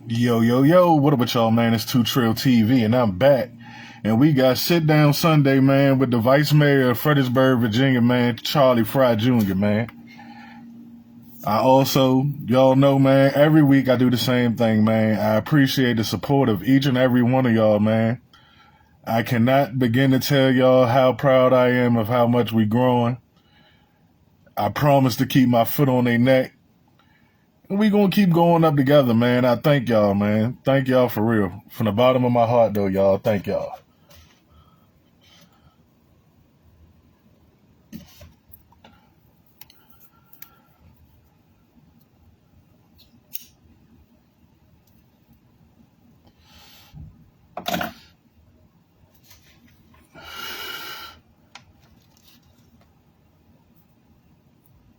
Yo, yo, yo, what up with y'all, man? It's Two Trail TV, and I'm back. And we got Sit Down Sunday, man, with the Vice Mayor of Fredericksburg, Virginia, man, Charlie Frye Jr., man. I also, y'all know, man, every week I do the same thing, man. I appreciate the support of each and every one of y'all, man. I cannot begin to tell y'all how proud I am of how much we growing. I promise to keep my foot on their neck. And we gonna keep going up together, man. I thank y'all, man. Thank y'all for real. From the bottom of my heart, though, y'all. Thank y'all.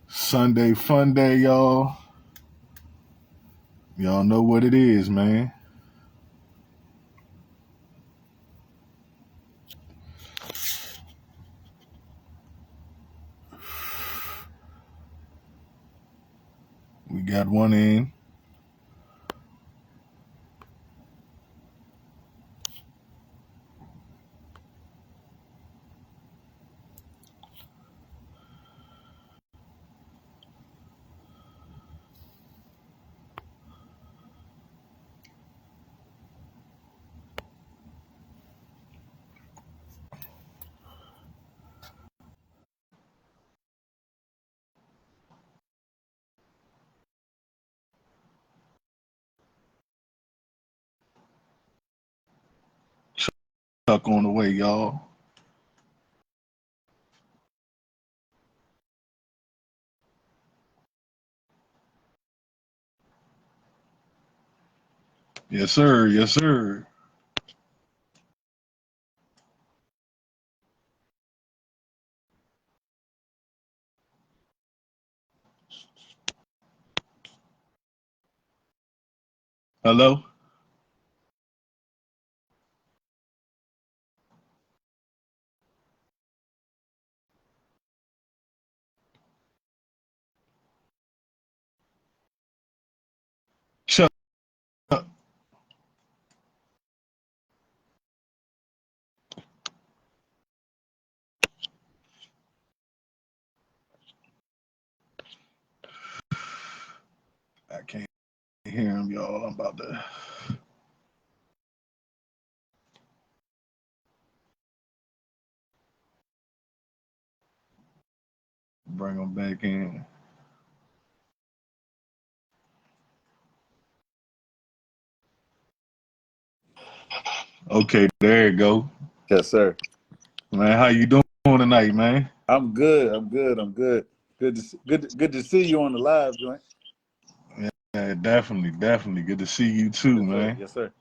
Sunday fun day, y'all. Y'all know what it is, man. We got one in. Tuck on the way, y'all. Yes, sir. Yes, sir. Hello? Chuck. I can't hear him, y'all. I'm about to bring him back in. Okay, there you go. Yes, sir. Man, how you doing tonight, man? I'm good. I'm good. I'm good. Good to see you on the live joint. Yeah, definitely, definitely. Good to see you too, Yes, sir. man. Yes, sir.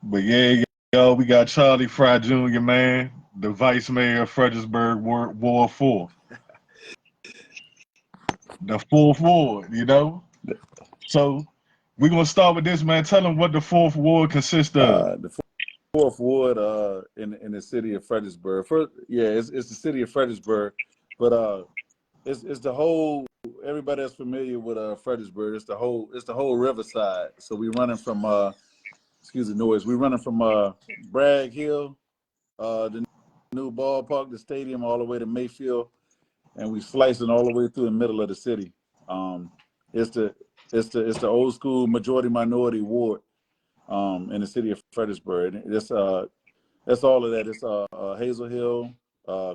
But yeah, y'all, we got Charlie Frye Jr., man, the Vice Mayor of Fredericksburg, Ward 4. The fourth ward, you know? So we're gonna start with this, man. Tell them what the fourth ward consists of. The fourth ward in the city of Fredericksburg. First, yeah, it's the city of Fredericksburg, but it's the whole. Everybody that's familiar with Fredericksburg, it's the whole Riverside. So we running from excuse the noise. We running from Bragg Hill, the new ballpark, the stadium, all the way to Mayfield, and we slicing all the way through the middle of the city. Um, it's the it's the old school majority minority ward in the city of Fredericksburg. And that's all of that. It's Hazel Hill,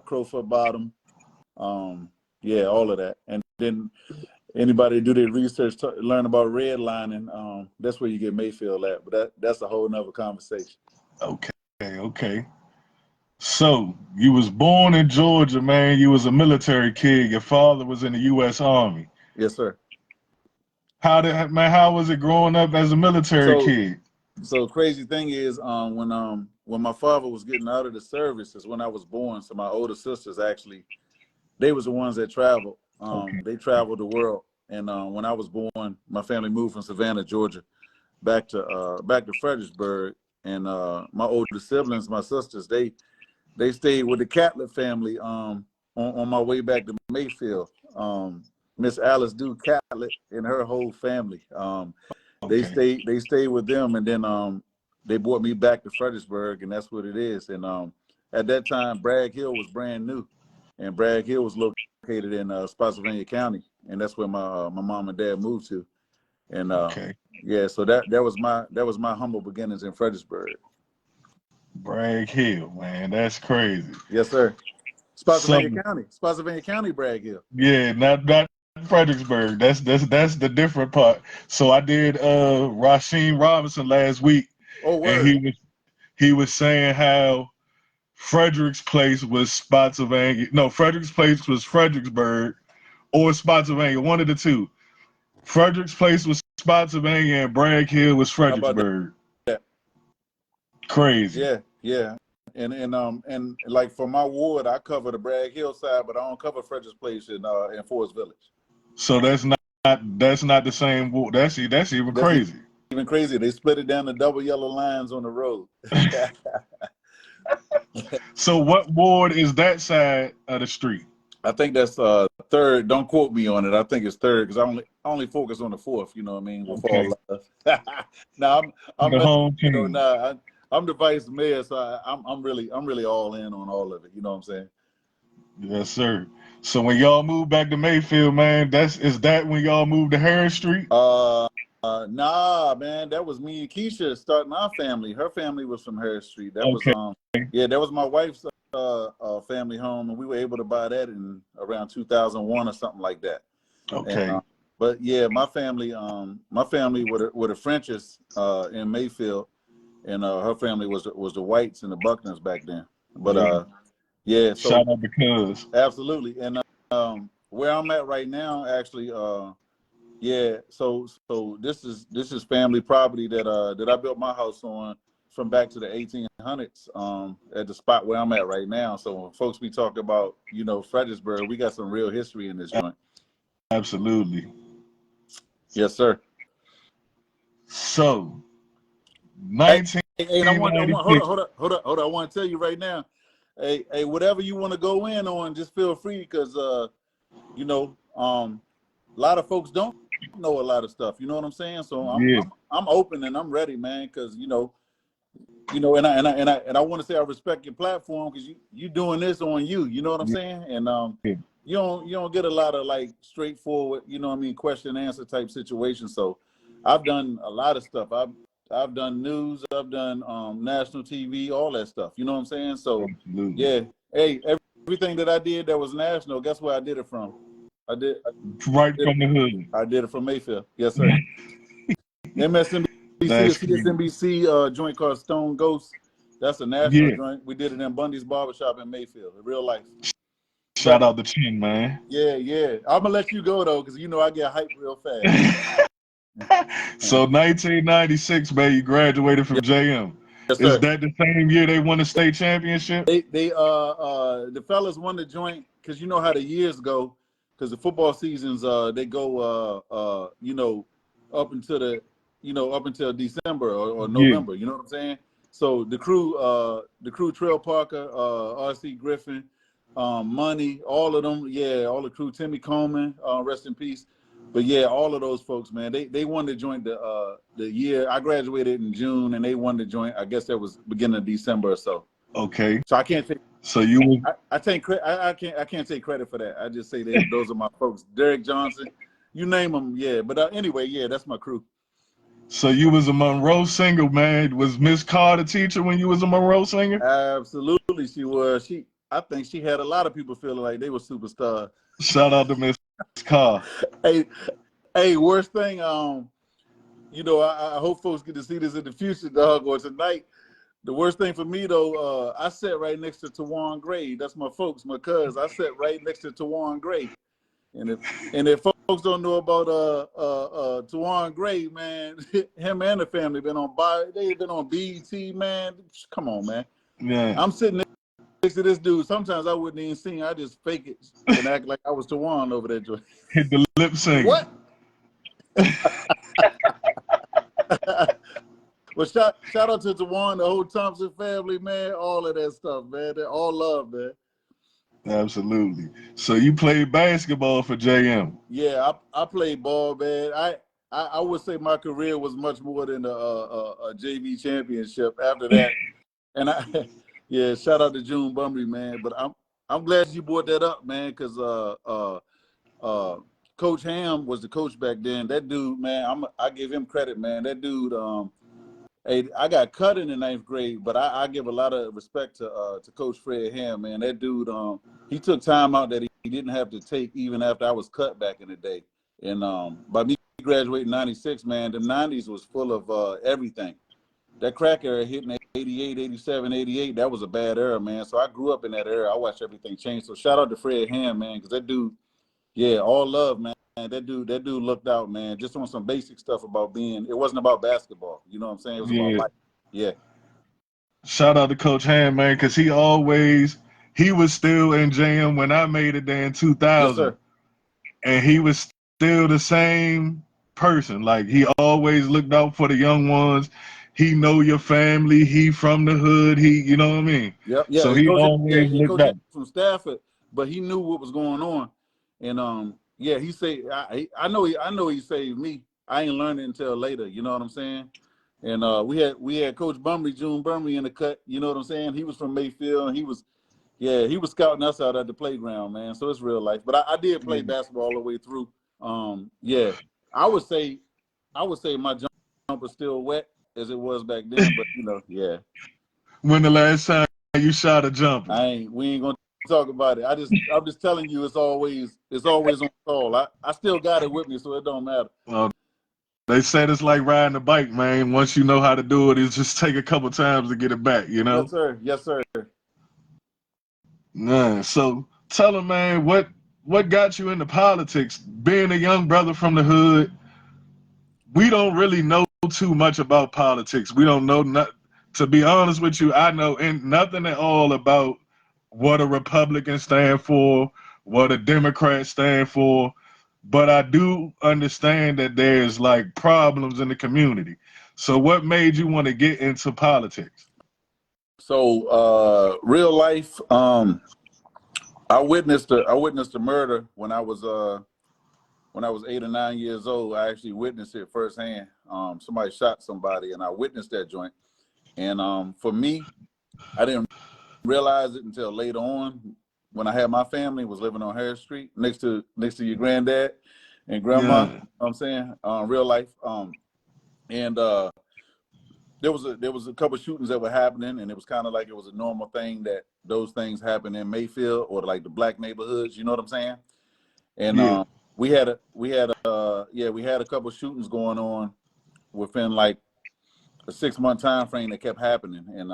Crowfoot Bottom, yeah, all of that. And then anybody do their research, learn about redlining, that's where you get Mayfield at. But that's a whole nother conversation. Okay, okay. So you was born in Georgia, man. You was a military kid. Your father was in the U.S. Army. Yes, sir. How was it growing up as a military So kid? So crazy thing is, when my father was getting out of the service is when I was born. So my older sisters actually, they was the ones that traveled. Okay, They traveled the world. And when I was born, my family moved from Savannah, Georgia, back to Fredericksburg. And my older siblings, my sisters, they stayed with the Catlett family on my way back to Mayfield. Miss Alice Dew Catlett and her whole family. Okay. They stayed with them, and then they brought me back to Fredericksburg, and that's what it is. And at that time, Bragg Hill was brand new, and Bragg Hill was located in Spotsylvania County, and that's where my mom and dad moved to. And Okay. yeah, so that was my humble beginnings in Fredericksburg. Bragg Hill, man, that's crazy. Yes, sir. So Spotsylvania County, Bragg Hill. yeah, not Fredericksburg. That's the different part. So I did Rasheem Robinson last week, Oh, and word. he was saying how Frederick's Place was Spotsylvania. No, Frederick's Place was Fredericksburg or Spotsylvania, one of the two. Frederick's Place was Spotsylvania and Bragg Hill was How about Fredericksburg. that? Crazy. Yeah, yeah. And like for my ward, I cover the Bragg Hill side, but I don't cover Frederick's Place in Forest Village. So that's not the same. That's even That's crazy. even crazy. They split it down to double yellow lines on the road. So what ward is that side of the street? I think that's third. Don't quote me on it. I think it's third because I only focus on the fourth. You know what I mean? With Okay. all love. Now I'm The home team. I'm the vice mayor, so I'm really all in on all of it. You know what I'm saying? Yes, sir. So when y'all moved back to Mayfield, man, is that when y'all moved to Harris Street? Nah, man, that was me and Keisha starting our family. Her family was from Harris Street. That was Okay. yeah, that was my wife's family home, and we were able to buy that in around 2001 or something like that. Okay. And, but yeah, my family were the Frenches in Mayfield, and her family was the Whites and the Buckners back then. But yeah, so Shout out to Cuz. absolutely. And where I'm at right now, actually, yeah. So this is family property that I built my house on from back to the 1800s. At the spot where I'm at right now. So when folks be talking about Fredericksburg, we got some real history in this joint. Absolutely. Yes, sir. So Hey, and I want hold 1996. up. I want to tell you right now. Hey, whatever you want to go in on, just feel free because a lot of folks don't know a lot of stuff. You know what I'm saying? So Yeah. I'm open and I'm ready, man. Because and I want to say I respect your platform because you doing this on you. You know what I'm saying? And Yeah. you don't get a lot of like straightforward, question and answer type situations. So I've done a lot of stuff. I've done news. I've done national TV, all that stuff. You know what I'm saying? So Absolutely. yeah. Hey, everything that I did that was national. Guess where I did it from? I did Right from the hood. I did it from Mayfield. Yes, sir. MSNBC That's or CSNBC joint called Stone Ghost. That's a national yeah. joint. We did it in Bundy's Barbershop in Mayfield, in real life. Shout out to Chin, man. Yeah. I'm gonna let you go though, because I get hyped real fast. So 1996, man, you graduated from JM. Yes, Is sir. that the same year they won the state championship? They the fellas won the joint because you know how the years go, because the football seasons they go up until December or Yeah. November. You know what I'm saying? So the crew Trail Parker, RC Griffin, Money, all of them, yeah, all the crew, Timmy Coleman, rest in peace. But yeah, all of those folks, man, they won the joint the year I graduated in June, and they won the joint. I guess that was beginning of December or so. Okay. So I can't take. So you was I can't take credit for that. I just say that those are my folks. Derek Johnson, you name them, yeah. But anyway, yeah, that's my crew. so you was a Monroe singer, man. Was Miss Carr the teacher when you was a Monroe singer? Absolutely, she was. I think she had a lot of people feeling like they were superstars. Shout out to Miss Carr. Hey, worst thing, I hope folks get to see this in the future, dog, or tonight. The worst thing for me though, I sat right next to Tawan Gray. That's my folks, my cuz. I sat right next to Tawan Gray. And if folks don't know about Tawan Gray, man, him and the family they've been on BET, man. Come on, man. Yeah. I'm sitting next to this dude. Sometimes I wouldn't even sing. I just fake it and act like I was Tawan over there. Hit the lip sync. What? Well, shout out to Tawan, the whole Thompson family, man. All of that stuff, man. They're all love, man. Absolutely. So you played basketball for JM. Yeah, I played ball, man. I would say my career was much more than a JV championship. After that, and yeah, shout out to June Bumby, man. But I'm glad you brought that up, man, because Coach Ham was the coach back then. That dude, man, I give him credit, man. That dude, hey, I got cut in the 9th grade, but I give a lot of respect to Coach Fred Ham, man. That dude, he took time out that he didn't have to take even after I was cut back in the day. And by me graduating '96, man, the '90s was full of everything. That crack era hitting 88, 87, 88, that was a bad era, man. So I grew up in that era. I watched everything change. So shout out to Fred Ham, man, because that dude, yeah, all love, man. That dude looked out, man, just on some basic stuff about it wasn't about basketball. You know what I'm saying? It was about Yeah. life. Yeah. Shout out to Coach Ham, man, because he was still in jam when I made it there in Yes, 2000. sir. And he was still the same person. Like, he always looked out for the young ones. He know your family. He from the hood. You know what I mean? Yep. Yeah. So And he Coach, yeah, always and looked Coach out. Ham from Stafford, but he knew what was going on. And yeah, he said, I know he saved me. I ain't learned it until later. You know what I'm saying? And we had Coach Bumby, June Bumby in the cut. You know what I'm saying? He was from Mayfield, and he was scouting us out at the playground, man. So it's real life. But I did play basketball all the way through. Yeah, I would say my jumper's still wet as it was back then. But yeah. When the last time you shot a jumper? We ain't gonna talk about it. I'm just telling you, it's always on call. I still got it with me, so it don't matter. Well, they said it's like riding a bike, man. Once you know how to do it, it just take a couple times to get it back, you know? Yes, sir. Yes, sir. Nah. So tell them, man, what got you into politics? Being a young brother from the hood, we don't really know too much about politics. We don't know to be honest with you, I know nothing at all about what a Republican stand for, what a Democrat stand for, but I do understand that there's like problems in the community. So what made you want to get into politics? So real life. I witnessed a murder when I was 8 or 9 years old. I actually witnessed it firsthand. Somebody shot somebody, and I witnessed that joint. And for me, I didn't realize it until later on when I had my family, was living on Harris Street next to your granddad and grandma. Yeah. You know what I'm saying? Real life. And there was a couple of shootings that were happening, and it was kind of like it was a normal thing that those things happen in Mayfield or like the black neighborhoods. You know what I'm saying? And Yeah. we had a couple of shootings going on within like a 6-month time frame that kept happening. And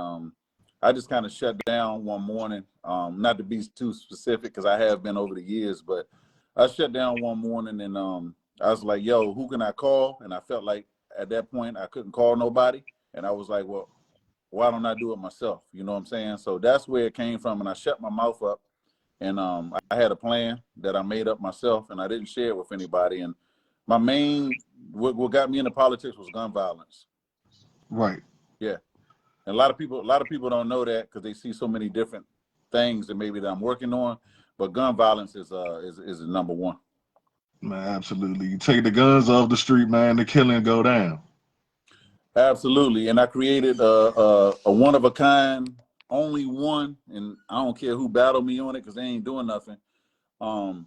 I just kind of shut down one morning, not to be too specific because I have been over the years, but I shut down one morning and I was like, yo, who can I call? And I felt like at that point I couldn't call nobody. And I was like, well, why don't I do it myself? You know what I'm saying? So that's where it came from. And I shut my mouth up. And I had a plan that I made up myself, and I didn't share it with anybody. And my what got me into politics was gun violence. Right. Yeah. And a lot of people don't know that because they see so many different things that maybe that I'm working on, but gun violence is the number one. Man, absolutely. You take the guns off the street, man, the killing go down. Absolutely. And I created a one of a kind, only one, and I don't care who battled me on it because they ain't doing nothing. One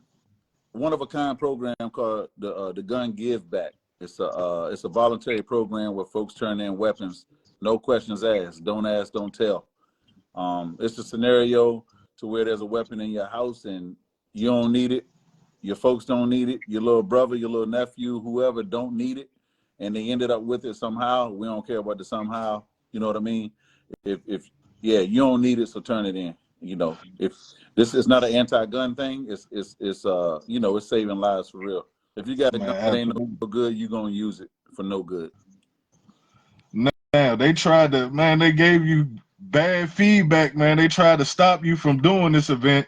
of a kind program called the Gun Give Back. It's a voluntary program where folks turn in weapons, no questions asked, don't ask, don't tell. It's a scenario to where there's a weapon in your house and you don't need it, your folks don't need it, your little brother, your little nephew, whoever don't need it, and they ended up with it somehow. We don't care about the somehow. You know what I mean? If yeah, you don't need it, so turn it in. You know, if this is not an anti-gun thing, it's it's saving lives for real. If you got a Man, gun that ain't absolutely. no good, you gonna use it for no good. Now they tried to, man, they gave you bad feedback, man. They tried to stop you from doing this event.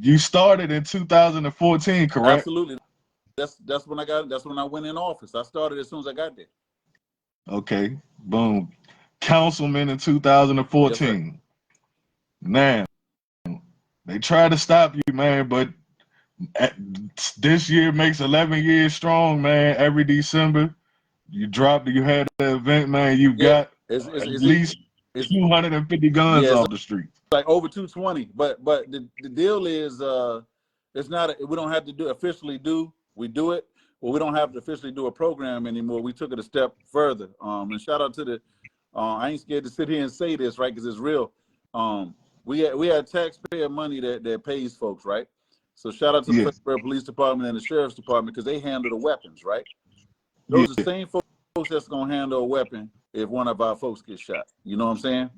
You started in 2014, correct? Absolutely. That's when I went in office. I started as soon as I got there. Okay, boom. Councilman in Yes, sir. 2014. Now, they tried to stop you, man, but This year makes 11 years strong, man. Every December, you had the event, man. You Yeah, got it's at it's it's, least it's 250 guns yeah, it's off the streets. like over 220. But the deal is it's not we don't have to we do it, but we don't have to officially do a program anymore. We took it a step further. And shout out to the I ain't scared to sit here and say this, right? Because it's real. We had taxpayer money that pays folks, right? So shout out to the Yeah, Fredericksburg Police Department and the Sheriff's Department because they handle the weapons, right? yeah, Those are the same folks that's gonna handle a weapon if one of our folks gets shot. You know what I'm saying?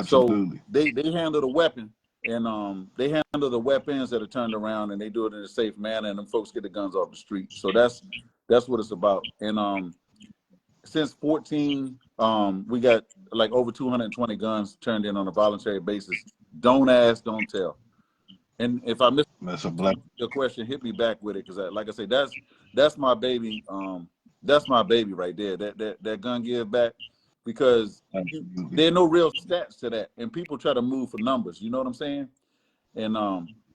So absolutely. they handle the weapon and they handle the weapons that are turned around and they do it in a safe manner and them folks get the guns off the street. So that's what it's about. And since 14, we got like over 220 guns turned in on a voluntary basis. Don't ask, don't tell. And if I miss That's a black. your question, hit me back with it because, like I say, that's my baby. That's my baby right there. That gun give back because Absolutely. there are no real stats to that, and people try to move for numbers. You know what I'm saying? And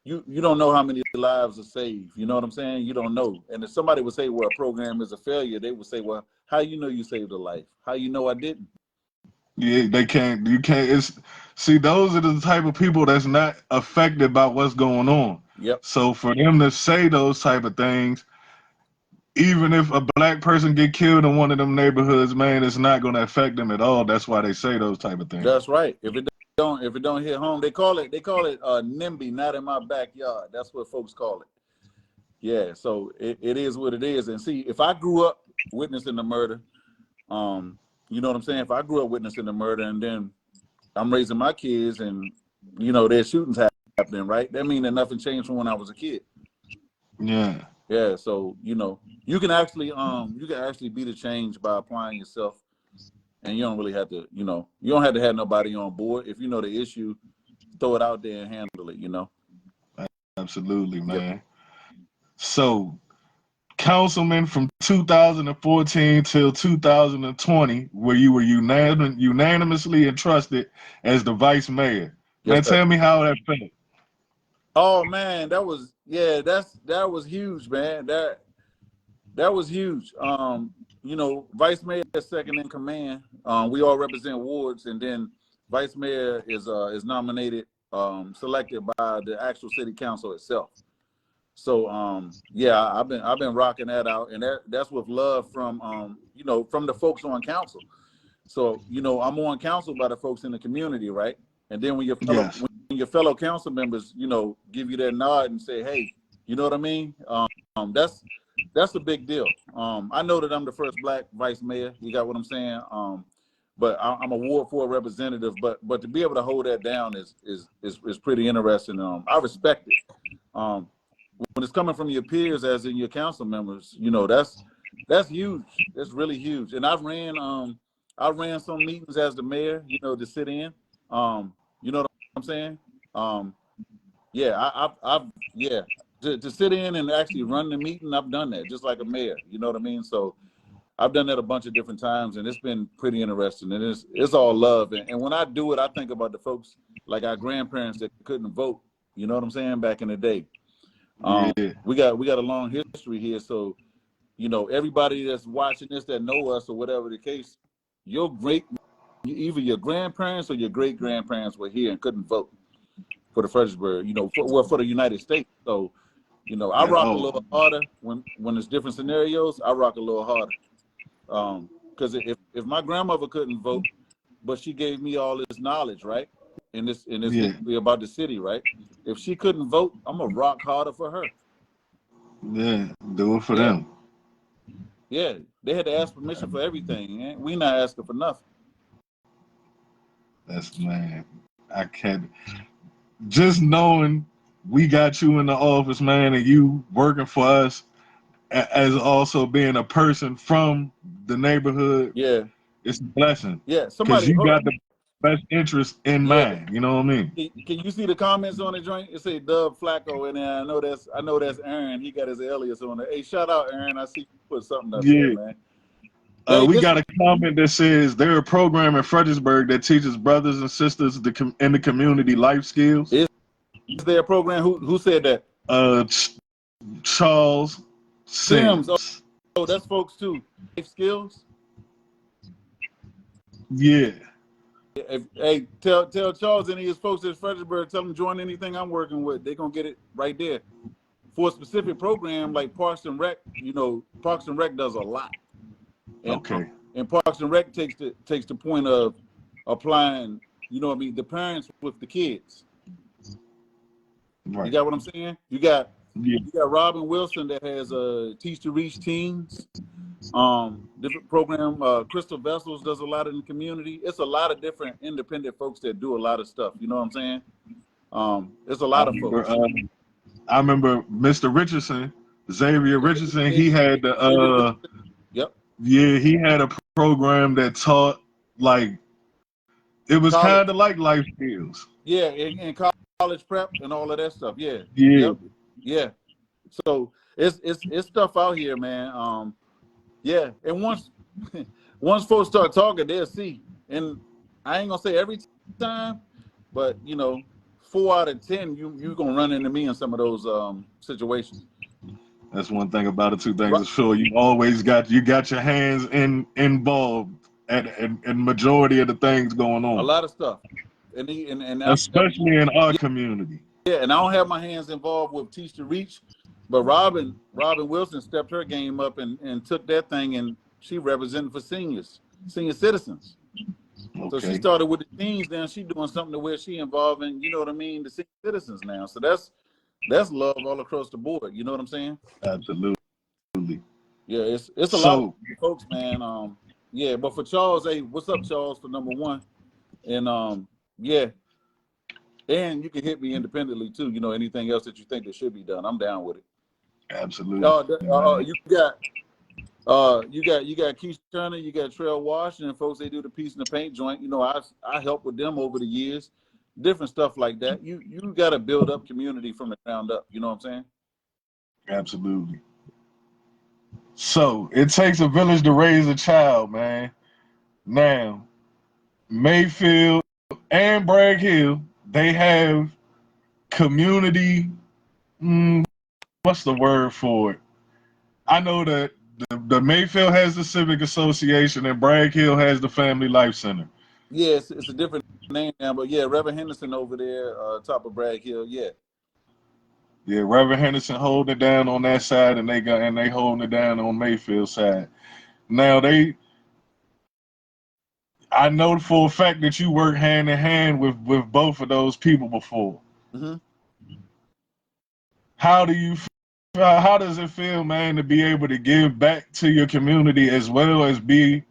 you don't know how many lives are saved. You know what I'm saying? You don't know. And if somebody would say, well, a program is a failure, they would say, well, how you know you saved a life? How you know I didn't? Yeah, they can't. You can't. See, those are the type of people that's not affected by what's going on. Yep, So for them to say those type of things, even if a black person get killed in one of them neighborhoods, man, it's not going to affect them at all. That's why they say those type of things. that's right. If it don't hit home, they call it NIMBY, not in my backyard. That's what folks call it. Yeah, so it is what it is. And see, if I grew up witnessing the murder, you know what I'm saying? If I grew up witnessing the murder and then I'm raising my kids and, there's shootings happening, right? That means that nothing changed from when I was a kid. Yeah, Yeah, so, you can actually be the change by applying yourself and you don't really have to, you don't have to have nobody on board. If you know the issue, throw it out there and handle it. absolutely, Yep. man. So, councilman from 2014 till 2020, where you were unanimously entrusted as the vice mayor. Yes, Man, sir. tell me how that felt. Oh man, that was huge, man. That was huge. Vice mayor is second in command. We all represent wards, and then vice mayor is nominated, selected by the actual city council itself. So I've been rocking that out, and that's with love from from the folks on council. So I'm on council by the folks in the community, right? And then when Yes. your fellow council members, give you that nod and say, hey, you know what I mean? That's a big deal. I know that I'm the first black vice mayor. You got what I'm saying? But I'm a Ward 4 representative. But to be able to hold that down is pretty interesting. I respect it. When it's coming from your peers, as in your council members, that's huge. That's really huge. And I ran some meetings as the mayor, to sit in. You know what I'm saying? Yeah, to sit in and actually run the meeting, I've done that just like a mayor. You know what I mean? So I've done that a bunch of different times, and it's been pretty interesting. And it's all love. And when I do it, I think about the folks like our grandparents that couldn't vote. You know what I'm saying? Back in the day. Yeah. We got a long history here, so everybody that's watching this that know us or whatever the case, either your grandparents or your great grandparents were here and couldn't vote for the Fredericksburg, for the United States. So, I At rock a all. little harder when there's different scenarios. I rock a little harder, because if my grandmother couldn't vote, but she gave me all this knowledge, right, in this Yeah. history about the city, right? If she couldn't vote, I'm gonna rock harder for her. Yeah. Do it for Yeah, them. yeah. They had to ask permission for everything. Man. We not asking for nothing. That's, man. I can't. Just knowing we got you in the office, man, and you working for us as also being a person from the neighborhood, Yeah, it's a blessing yeah. because Somebody, you hold got on. the best interest in Yeah, mind. You know what I mean? can you see the comments on the joint? It say Dub Flacco, and I know that's Aaron. He got his alias on there. Hey, shout out Aaron. I see you put something up there, Yeah. man. Hey, We got a comment that says they're a program in Fredericksburg that teaches brothers and sisters in the community life skills. Is there a program? Who said that? Uh, Charles Sims. Sims. Oh, that's folks too. Life skills. Yeah. Hey, tell Charles any of his folks at Fredericksburg, tell them join anything I'm working with. They're gonna get it right there. For a specific program like Parks and Rec, Parks and Rec does a lot. And Okay. and Parks and Rec takes the point of applying, the parents with the kids. Right. You got what I'm saying? You got Yeah. Robin Wilson that has Teach to Reach teens. Different program. Crystal Vessels does a lot in the community. It's a lot of different independent folks that do a lot of stuff. You know what I'm saying? It's a lot of folks. I remember Mr. Richardson, Xavier Richardson. He had the Yep. Yeah, he had a program that taught like it was kind of like life skills. Yeah, in college prep and all of that stuff. Yeah. Yeah. Yep. Yeah. So it's stuff out here, man. Yeah, and once folks start talking, they'll see. And I ain't gonna say every time, but 4 out of 10, you gonna run into me in some of those situations. That's one thing about it. Two things is sure you always got your hands involved and majority of the things going on. A lot of stuff, and especially in our community. Yeah, and I don't have my hands involved with Teach to Reach, but Robin Wilson stepped her game up and took that thing, and she represented for senior citizens. Okay. So she started with the teens, now she's doing something to where she involved in, the senior citizens now. So that's love all across the board. You know what I'm saying? Absolutely. Yeah, it's a lot of folks, man. Yeah, but for Charles, hey, what's up, Charles, for number one? And yeah. And you can hit me independently too. Anything else that you think that should be done, I'm down with it. Absolutely. You got Keith Turner, you got Trail Washington, folks. They do the Peace in the Paint joint. I helped with them over the years, different stuff like that. You got to build up community from the ground up. You know what I'm saying? Absolutely. So it takes a village to raise a child, man. Now, Mayfield and Bragg Hill, they have community. What's the word for it? I know that the Mayfield has the Civic Association and Bragg Hill has the Family Life Center. Yeah, it's a different name now, but yeah, Reverend Henderson over there, top of Bragg Hill, yeah. Yeah, Reverend Henderson holding it down on that side, and they holding it down on Mayfield's side. Now I know for a fact that you work hand in hand with both of those people before. Mm-hmm. How does it feel, man, to be able to give back to your community as well as be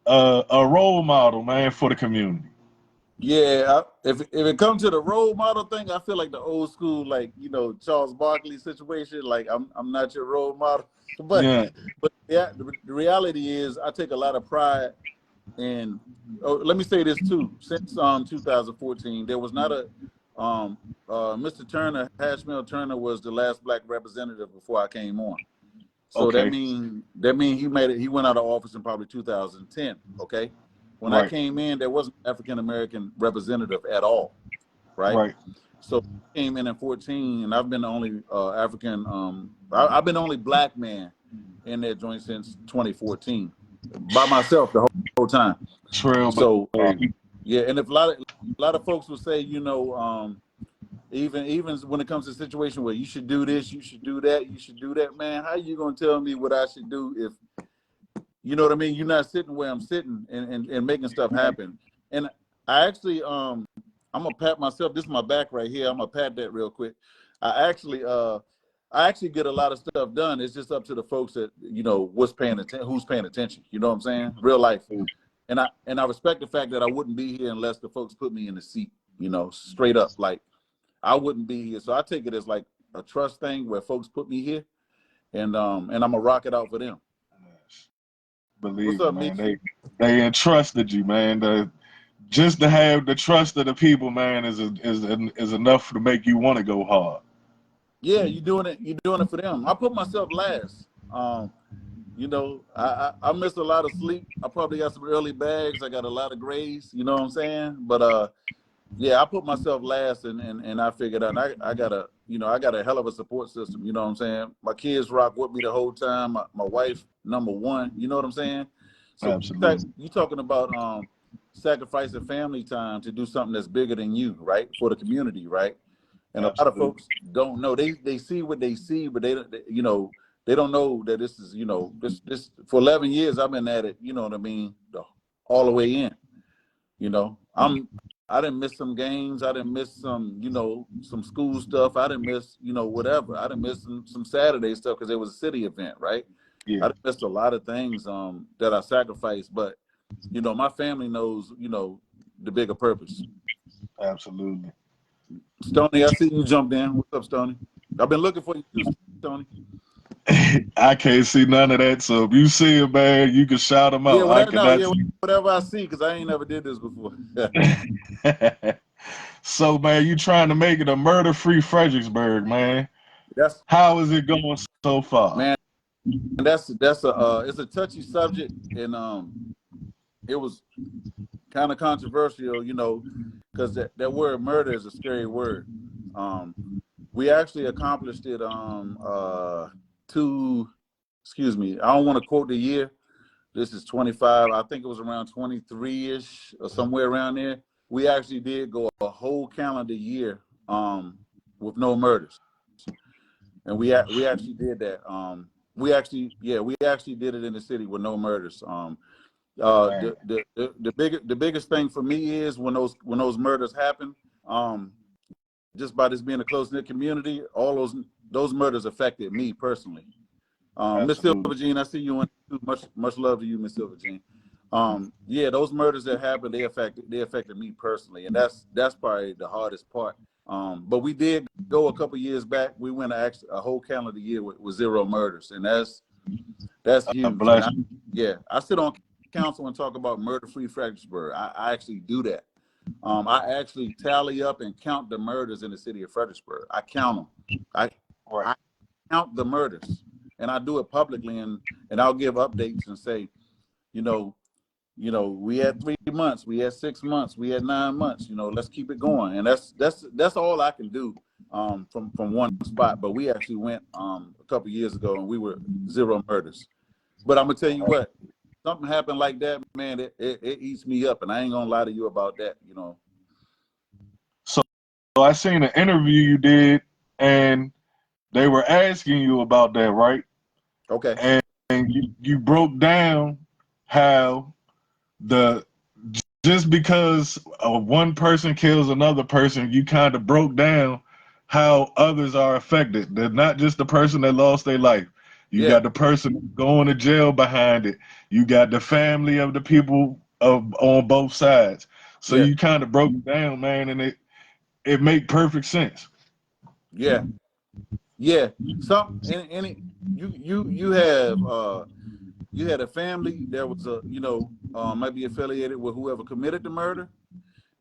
a role model, man, for the community? Yeah, if it comes to the role model thing, I feel like the old school, like Charles Barkley situation. Like I'm not your role model, but yeah, the reality is I take a lot of pride in. Oh, let me say this too. Since 2014, there was not a Mr. Turner, Hashmel Turner was the last black representative before I came on. So that mean he made it. He went out of office in probably 2010. Okay. When I came in, there wasn't an African-American representative at all, right? So I came in 14, and I've been the only African, I've been the only black man in that joint since 2014, by myself the whole time. So yeah, and if a lot of folks will say, even when it comes to a situation where you should do this, you should do that, man, how you gonna tell me what I should do if you know what I mean? You're not sitting where I'm sitting and making stuff happen. And I actually, I'm gonna pat myself. This is my back right here. I'm gonna pat that real quick. I actually get a lot of stuff done. It's just up to the folks that who's paying attention. You know what I'm saying? Real life. And I respect the fact that I wouldn't be here unless the folks put me in the seat. Straight up, like I wouldn't be here. So I take it as like a trust thing where folks put me here, and I'm gonna rock it out for them. Believe me, man. They entrusted you, man. Just to have the trust of the people, man, is enough to make you want to go hard. Yeah, you're doing it for them. I put myself last. I missed a lot of sleep. I probably got some early bags. I got a lot of grays. You know what I'm saying? But yeah, I put myself last, and I figured out I gotta I got a hell of a support system. You know what I'm saying? My kids rock with me the whole time. My wife, number one. You know what I'm saying? So Absolutely. you talking about sacrificing family time to do something that's bigger than you, right? For the community, right? And a lot of Absolutely. folks don't know. They see what they see, but they don't know that this is, this for 11 years I've been at it. You know what I mean? All the way in. I didn't miss some games. I didn't miss some school stuff. I didn't miss, whatever. I didn't miss some Saturday stuff because it was a city event, right? Yeah. I didn't miss a lot of things that I sacrificed, but my family knows, the bigger purpose. Absolutely. Stoney, I see you jumped in. What's up, Stoney? I've been looking for you too, Stoney. I can't see none of that. So if you see it, man, you can shout them Yeah, out. I cannot see. whatever I see, because I ain't never did this before. So, man, you trying to make it a murder-free Fredericksburg, man. That's How is it going so far? man, that's it's a touchy subject, and it was kind of controversial, because that word murder is a scary word. We actually accomplished it excuse me, I don't want to quote the year. This is 25. I think it was around 23-ish or somewhere around there. We actually did go a whole calendar year with no murders, and we actually did that. We actually did it in the city with no murders. The biggest thing for me is when those murders happen. Just by this being a close knit community, all those murders affected me personally. Miss Silvergene, I see you in. Much love to you, Miss Silvergene. Yeah, those murders that happened, they affected me personally, and that's probably the hardest part. But we did go a couple years back. We went a whole calendar year with 0 murders, and that's huge. Bless And I sit on council and talk about murder-free Fredericksburg. I actually do that. I actually tally up and count the murders in the city of Fredericksburg. I count them. I count the murders, and I do it publicly, and I'll give updates and say, we had 3 months, we had 6 months, we had 9 months. Let's keep it going, and that's all I can do from one spot. But we actually went a couple years ago, and we were 0 murders. But I'm gonna tell you what. Something happened like that, man, it eats me up, and I ain't gonna lie to you about that, So I seen an interview you did, and they were asking you about that, right? Okay. And you broke down how just because one person kills another person, you kind of broke down how others are affected. They're not just the person that lost their life. You got the person going to jail behind it. You got the family of the people on both sides. So you kind of broke it down, man, and it made perfect sense. Yeah. You had a family that was might be affiliated with whoever committed the murder.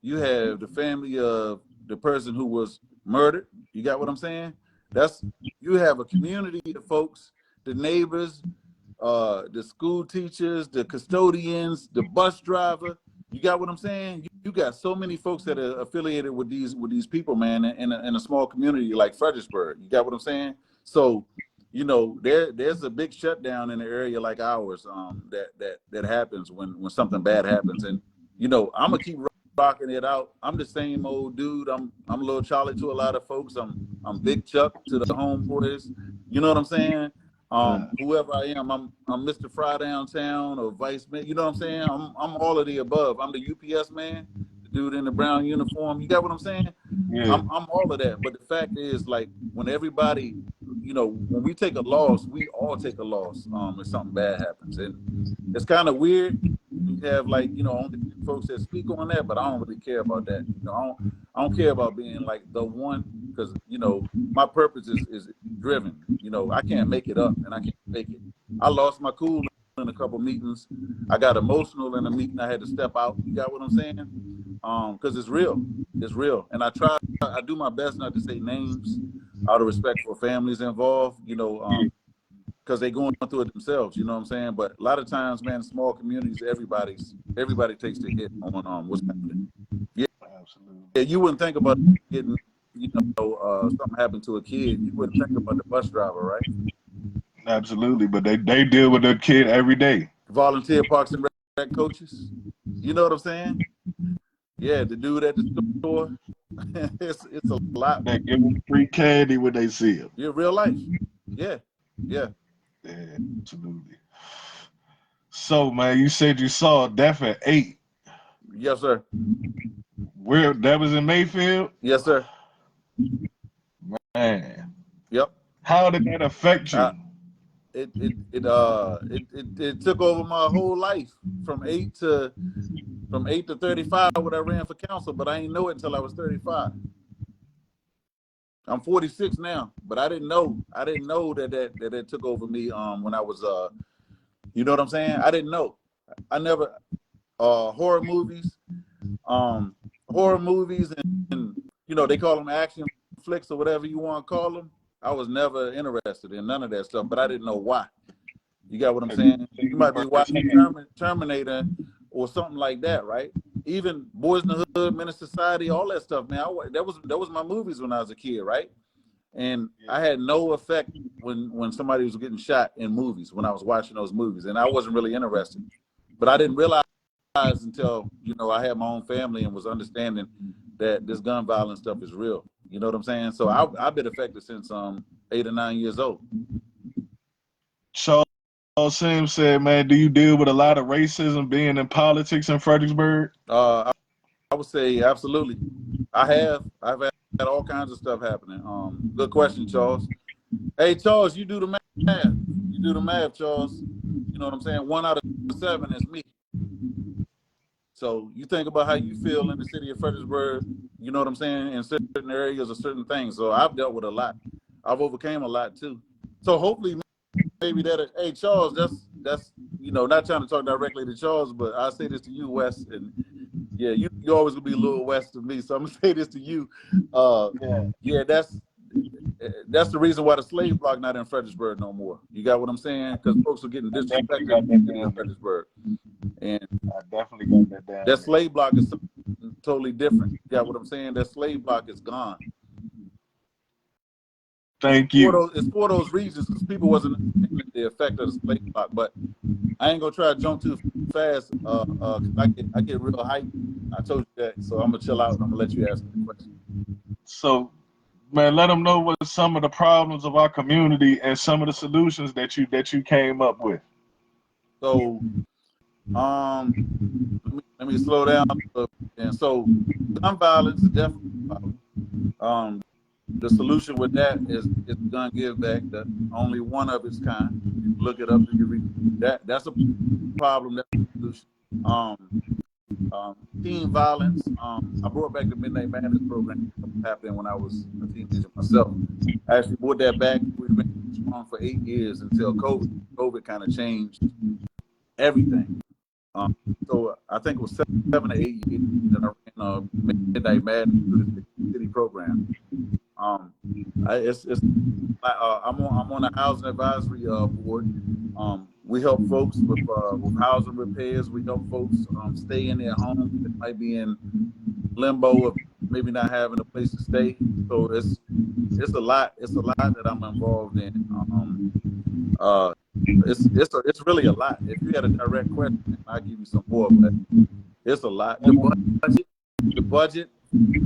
You have the family of the person who was murdered. You got what I'm saying? You have a community of folks, the neighbors, the school teachers, the custodians, the bus driver. You got what I'm saying? You got so many folks that are affiliated with these people, man, in a small community like Fredericksburg. You got what I'm saying? So, there's a big shutdown in an area like ours that happens when something bad happens, and I'm gonna keep rocking it out. I'm the same old dude. I'm Little Charlie to a lot of folks. I'm Big Chuck to the homeboys. You know what I'm saying? Whoever I am, I'm Mr. Frye downtown or Vice Man. You know what I'm saying? I'm all of the above. I'm the UPS man, the dude in the brown uniform. You got what I'm saying? Yeah. I'm all of that. But the fact is, like, when everybody, when we take a loss, we all take a loss. If something bad happens, and it's kind of weird. You have only folks that speak on that, but I don't really care about that. I don't care about being like the one, because my purpose is driven. I can't make it up, and I can't fake it. I lost my cool in a couple meetings. I got emotional in a meeting. I had to step out. You got what I'm saying? Because it's real. It's real, and I do my best not to say names out of respect for families involved. Because they're going through it themselves, you know what I'm saying? But a lot of times, man, small communities, everybody takes the hit on what's happening. Yeah, Absolutely. yeah, you wouldn't think about getting, something happened to a kid, you wouldn't think about the bus driver, right? Absolutely, but they deal with their kid every day. Volunteer parks and rec coaches. You know what I'm saying? Yeah, the dude at the store. It's a lot. They give them free candy when they see them. Yeah, real life. Yeah, yeah. Yeah, absolutely. So, man, you said you saw Death at 8. Yes, sir. Where that was in Mayfield? Yes, sir. Man, Yep. how did that affect Uh, you? it took over my whole life from 8 to 35 when I ran for council, but I didn't know it until I was 35. I'm 46 now, but I didn't know that it took over me when I was you know what I'm saying? I didn't know. I never horror movies and they call them action flicks or whatever you want to call them. I was never interested in none of that stuff, but I didn't know why. You got what I'm saying? You might be watching Terminator or something like that, right? Even Boys in the Hood, Menace Society, all that stuff, man. That was my movies when I was a kid, right? And I had no effect when somebody was getting shot in movies when I was watching those movies, and I wasn't really interested. But I didn't realize until I had my own family and was understanding that this gun violence stuff is real. You know what I'm saying? So I've been affected since 8 or 9 years old. Charles Sims said, man, do you deal with a lot of racism being in politics in Fredericksburg? I would say absolutely. I've had all kinds of stuff happening. Good question, Charles. Hey, Charles, you do the math. You do the math, Charles. You know what I'm saying? 1 out of 7 is me. So you think about how you feel in the city of Fredericksburg, you know what I'm saying, in certain areas or certain things. So I've dealt with a lot. I've overcame a lot too. So hopefully maybe hey, Charles, that's not trying to talk directly to Charles, but I say this to you, Wes, and yeah, you always gonna be a little west of me. So I'm gonna say this to you. Yeah, that's the reason why the slave block not in Fredericksburg no more. You got what I'm saying? Because folks are getting disrespected in Fredericksburg. And I definitely got that down. that slave block is something totally different. You got what I'm saying? That slave block is gone. Thank you. It's for those reasons, because people wasn't the effect of the slave block. But I ain't gonna try to jump too fast, cause I get real hyped. I told you that, so I'm gonna chill out and I'm gonna let you ask me the question. So, man, let them know what some of the problems of our community and some of the solutions that you came up with. So, let me slow down. And so, gun violence is definitely a problem. The solution with that is gun give back, the only one of its kind. You look it up and you read that. That's a problem. That's a solution. Teen violence. I brought back the Midnight Madness program happening when I was a teenager myself. I actually brought that back. We've been strong for 8 years until COVID. COVID kind of changed everything. So I think it was 7 or 8 years that I ran Midnight Madness through the city program. I'm on a housing advisory board. We help folks with housing repairs. We help folks stay in their homes that might be in limbo of maybe not having a place to stay. So it's a lot. It's a lot that I'm involved in. It's really a lot. If you had a direct question, I'll give you some more. But it's a lot. The budget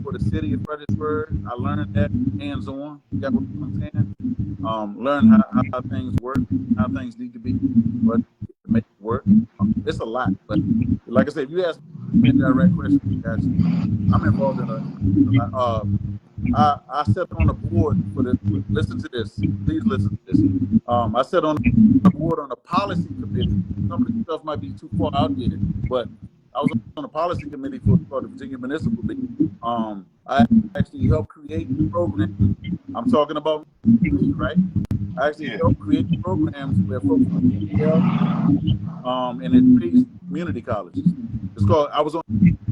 for the city of Fredericksburg, I learned that hands-on. You got what I'm saying? Learn how things work, how things need to be, but to make it work. It's a lot, but like I said, if you ask me a direct question, I'm involved in I sat on a board for this. Listen to this. Please listen to this. I sat on a board on a policy committee. Some of the stuff might be too far out there, but I was on a policy committee for the Virginia Municipal League. I actually helped create the program. I'm talking about me, right? I actually helped create programs where folks and it trades community colleges. I was on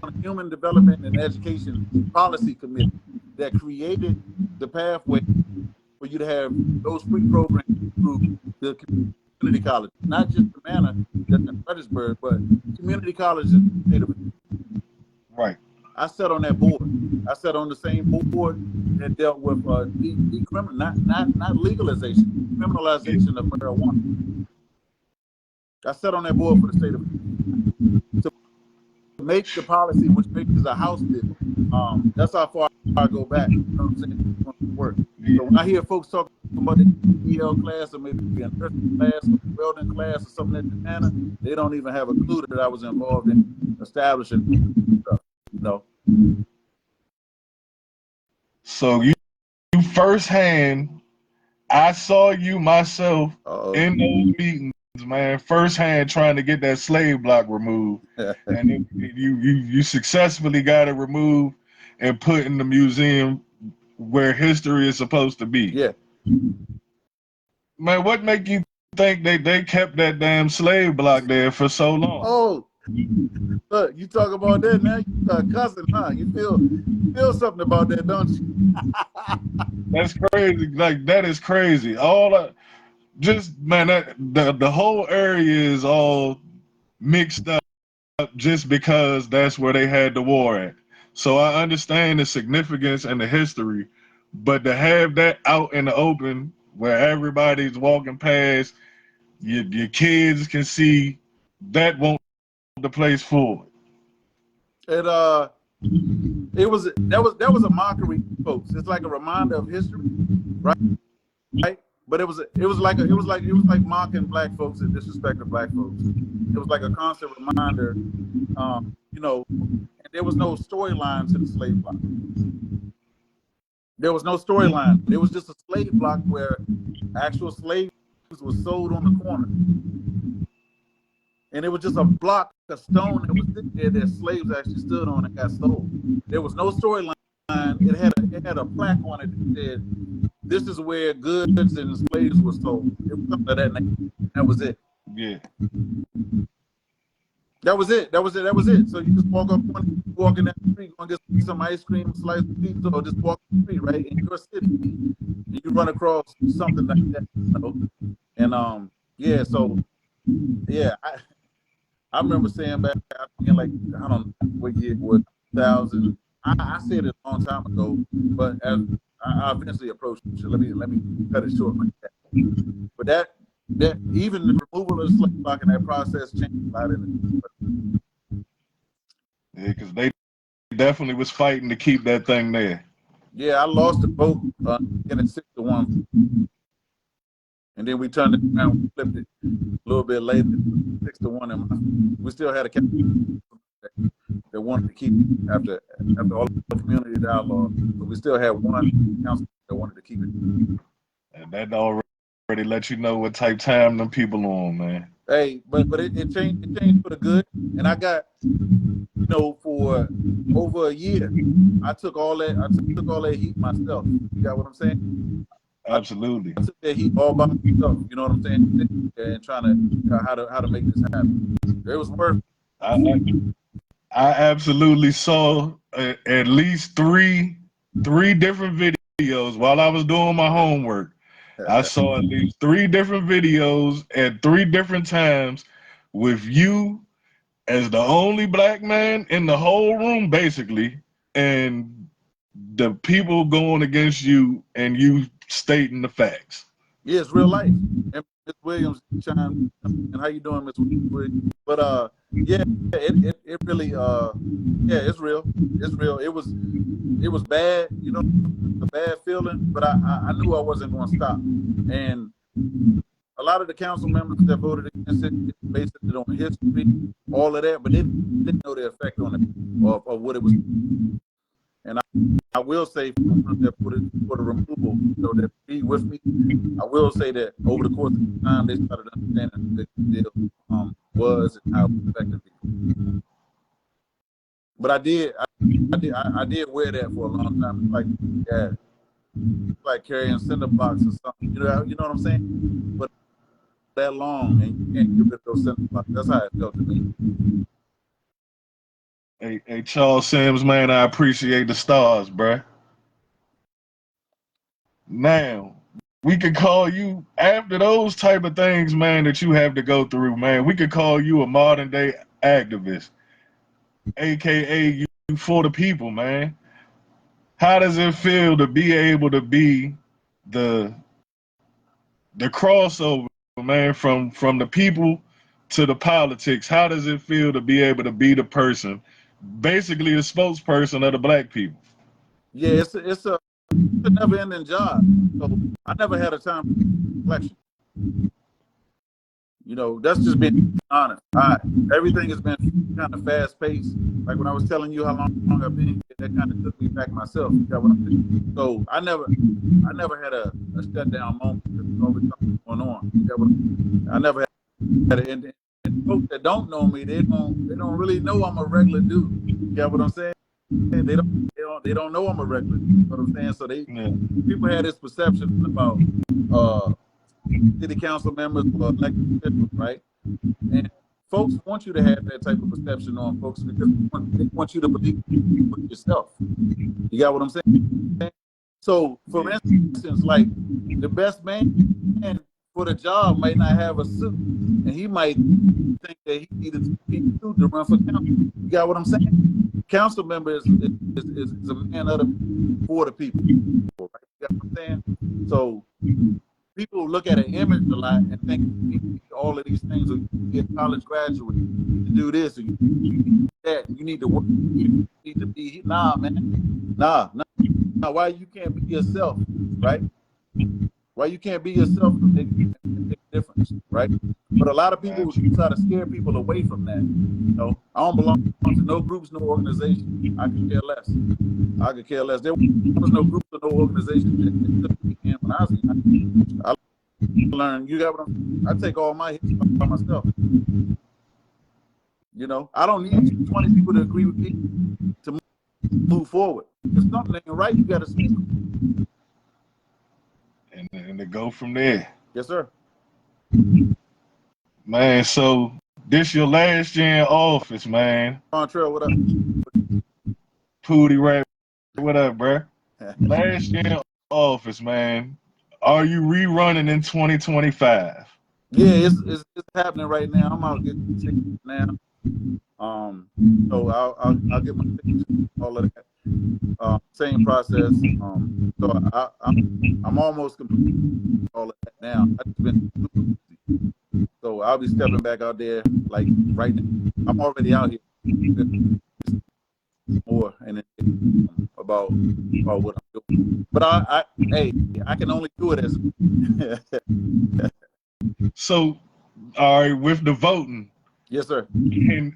a Human Development and Education Policy Committee that created the pathway for you to have those free programs through the community college, not just the manor that's in Fredericksburg, but community colleges in the state of Virginia. Right. I sat on that board. I sat on the same board that dealt with not legalization, criminalization of marijuana. I sat on that board for the state of to make the policy, which is a House bill. That's how far I go back. You know what I'm saying? Work. So when I hear folks talking about the EL class or maybe a nursing class or welding class or something in Atlanta, they don't even have a clue that I was involved in establishing stuff. You know. So you firsthand, I saw you myself in those meetings, man, firsthand trying to get that slave block removed, and you successfully got it removed and put in the museum where history is supposed to be. Yeah. Man, what make you think they kept that damn slave block there for so long? Oh, look, you talk about that now. You start cussing, huh? You feel something about that, don't you? That's crazy. Like that is crazy. Man, the whole area is all mixed up just because that's where they had the war at. So I understand the significance and the history, but to have that out in the open where everybody's walking past, your kids can see, that won't the place forward. That was a mockery, folks. It's like a reminder of history, right? Right? But it was like mocking black folks and disrespecting black folks. It was like a constant reminder, you know. And there was no storyline to the slave block. There was no storyline. It was just a slave block where actual slaves were sold on the corner, and it was just a block, a stone that was sitting there that slaves actually stood on and got sold. There was no storyline. It had a plaque on it that said, "This is where goods and slaves were sold." It was something of that nature. That was it. Yeah. That was it. So you just walk in that street, go and get some ice cream, slice of pizza, or just walk the street, right, in your city. And you run across something like that, you know. And yeah, so yeah, I remember saying back in, like, I don't know what year it was, 2000. I said it a long time ago, but as I eventually approached it. Let me cut it short like that. But that even the removal of the slave block and that process changed a lot in it. Yeah, because they definitely was fighting to keep that thing there. Yeah, I lost the vote in at 6-1, and then we turned it around, we flipped it a little bit later, 6-1, and we still had a that wanted to keep it after all the community dialogue, but we still had one council that wanted to keep it. And that already let you know what type time them people on, man. Hey, but it changed for the good, and I got, you know, for over a year, I took all that heat myself. You got what I'm saying? Absolutely. I took that heat all by myself. You know what I'm saying? And trying to how to make this happen. It was worth it. I absolutely saw at least three different videos while I was doing my homework. I saw at least 3 different videos at 3 different times with you as the only black man in the whole room, basically, and the people going against you and you stating the facts. Yeah, it's real life. And Ms. Williams, and how you doing, Ms. Williams? But yeah, it really yeah, it's real. It's real. It was bad, you know, a bad feeling, but I knew I wasn't going to stop. And a lot of the council members that voted against it based it on history, all of that, but they didn't know the effect on it of what it was. And I will say, for the ones that put it for the removal, so that be with me, I will say that over the course of time, they started understanding what the deal was and how it affected people. But I did wear that for a long time. It's like, yeah, it's like carrying cinder blocks or something. You know what I'm saying? But that long, and you can't get rid of those cinder blocks. That's how it felt to me. Hey, Charles Sims, man, I appreciate the stars, bruh. Now, we could call you, after those type of things, man, that you have to go through, man, we could call you a modern day activist, aka you for the people, man. how does it feel to be able to be the crossover, man, from the people to the politics? How does it feel to be able to be the person, basically the spokesperson of the black people? Yeah, it's a never ending job. So I never had a time for reflection. You know, that's just being honest. Everything has been kind of fast paced. Like when I was telling you how long I've been here, that kind of took me back myself. You got what I'm saying? So I never had a shutdown moment. There's always something going on. You got what I never had it. And folks that don't know me, they don't really know I'm a regular dude. You got what I'm saying? They don't know I'm a regular dude. You know what I'm saying? So people had this perception about city council members or elected officials, right? And folks want you to have that type of perception on folks because they want you to believe with yourself. You got what I'm saying? So, for instance, like the best man for the job might not have a suit, and he might think that he needed a suit to run for council. You got what I'm saying? Council member is a man of the for the people. Right? You got what I'm saying? So people look at an image a lot and think all of these things, or you be a college graduate, you need to do this, or you need to do that, you need to work, you need to be, nah, man. Nah. Why you can't be yourself, right? Why you can't be yourself and make a difference, right? But a lot of people try to scare people away from that. You know, I don't belong to no groups, no organization. I could care less. There was no group or no organization that took me in when I was young. I learned, you got what I take all my hits by myself. You know, I don't need 20 people to agree with me to move forward. If something ain't right, you got to speak. And to go from there. Yes, sir. Man, so this your last year in office, man. Trail, what up? Pootie Rat, what up, bruh? Last year in office, man. Are you rerunning in 2025? Yeah, it's happening right now. I'm out getting tickets now. So I'll get my tickets, all of that. Same process. So I'm almost complete all of that now. I've just been super busy. So I'll be stepping back out there like right now. I'm already out here. More and about what I'm doing. But I can only do it as So, all right, with the voting. Yes, sir.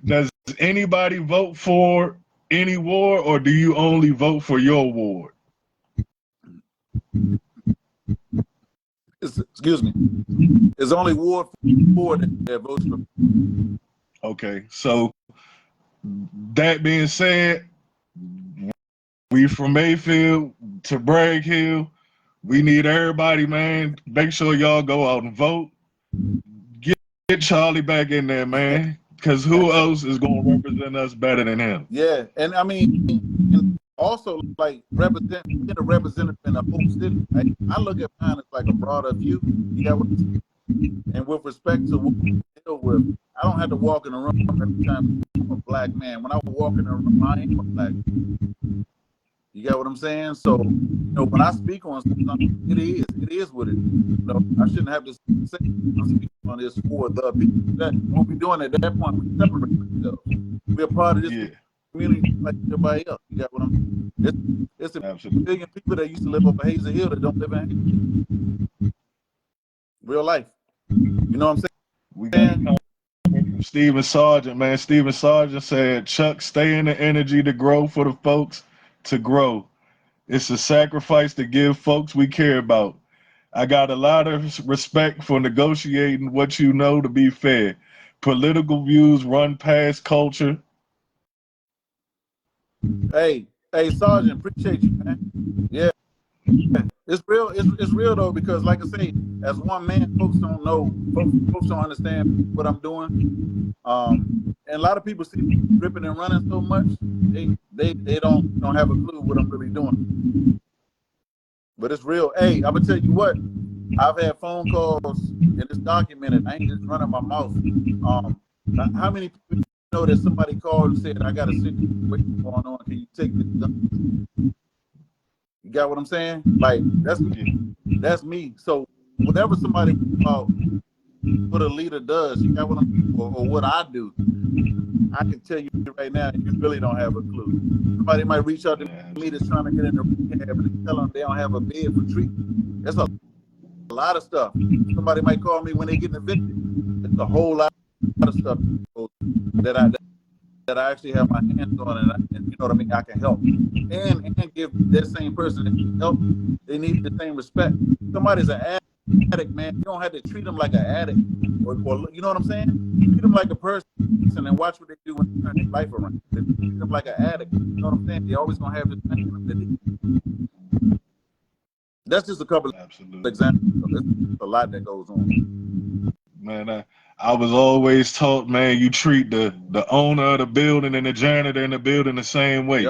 Does anybody vote for any ward, or do you only vote for your ward? Excuse me. There's only Ward 4 that votes for. Okay, so that being said, we from Mayfield to Bragg Hill. We need everybody, man. Make sure y'all go out and vote. Get Charlie back in there, man. Because who else is going to represent us better than him? Yeah, and I mean, and also like being a representative in a whole city. Right? I look at mine as like a broader view. You got what I'm saying? And with respect to what we deal with, I don't have to walk in the room every time I'm a black man. When I walk in the room, I am a black man. You got what I'm saying? So, you know, when I speak on something, it is what it is. You know, I shouldn't have to say I'm speaking on this for the people. That what we're doing at that point, we separate ourselves. We're part of this community like everybody else. You got what I'm saying? It's a billion people that used to live over Hazel Hill that don't live in Hazel. Real life. You know what I'm saying? We got Stephen Sargent, man. Stephen Sargent said, Chuck, stay in the energy to grow for the folks to grow. It's a sacrifice to give folks we care about. I got a lot of respect for negotiating what you know to be fair. Political views run past culture. Hey, Sergeant, appreciate you, man. Yeah. It's real. It's real though, because like I say, as one man, folks don't know. Folks don't understand what I'm doing. And a lot of people see me ripping and running so much, they don't have a clue what I'm really doing. But it's real. Hey, I'm gonna tell you what. I've had phone calls, and it's documented. I ain't just running my mouth. How many people know that somebody called and said, "I got a situation going on. Can you take this gun?" You got what I'm saying? Like that's me. So whatever somebody what a leader does, you got what I'm or what I do, I can tell you right now, you really don't have a clue. Somebody might reach out to me that's trying to get into rehab and tell them they don't have a bed for treatment. That's a lot of stuff. Somebody might call me when they get evicted. It's a whole lot of stuff that I actually have my hands on, and you know what I mean. I can help and give that same person help. They need the same respect. Somebody's an addict, man. You don't have to treat them like an addict, or you know what I'm saying. Treat them like a person and watch what they do when they turn their life around. They treat them like an addict. You know what I'm saying? They always gonna have this thing. That's just a couple of examples. There's a lot that goes on. Man, I was always taught, man, you treat the owner of the building and the janitor in the building the same way.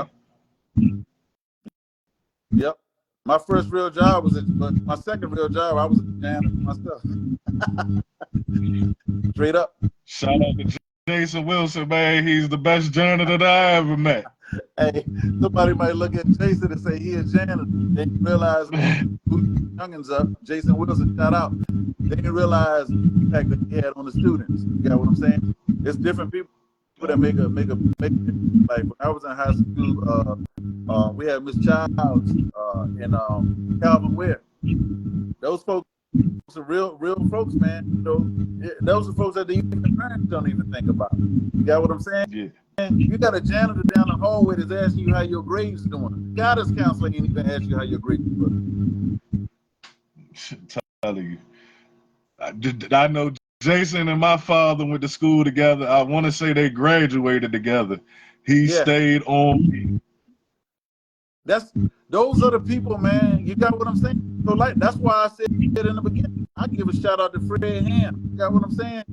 Yep. My first real job was my second real job. I was a janitor myself. Straight up. Shout out to Jason Wilson, man. He's the best janitor that I ever met. Hey, somebody might look at Jason and say he a janitor. They didn't realize who youngins up. Jason Wilson, shout out. They didn't realize the impact that he had on the students. You got what I'm saying? It's different people that make a difference. Like when I was in high school, we had Miss Childs and Calvin Ware. Those folks are real folks, man. You know, those are folks that the parents don't even think about. You got what I'm saying? Yeah. You got a janitor down the hallway that's asking you how your grades doing. Guidance counselor ain't even ask you how your grades doing. Telling you, I know Jason and my father went to school together. I want to say they graduated together. He stayed on me. Those are the people, man. You got what I'm saying? So like that's why I said in the beginning, I give a shout out to Frye. You got what I'm saying?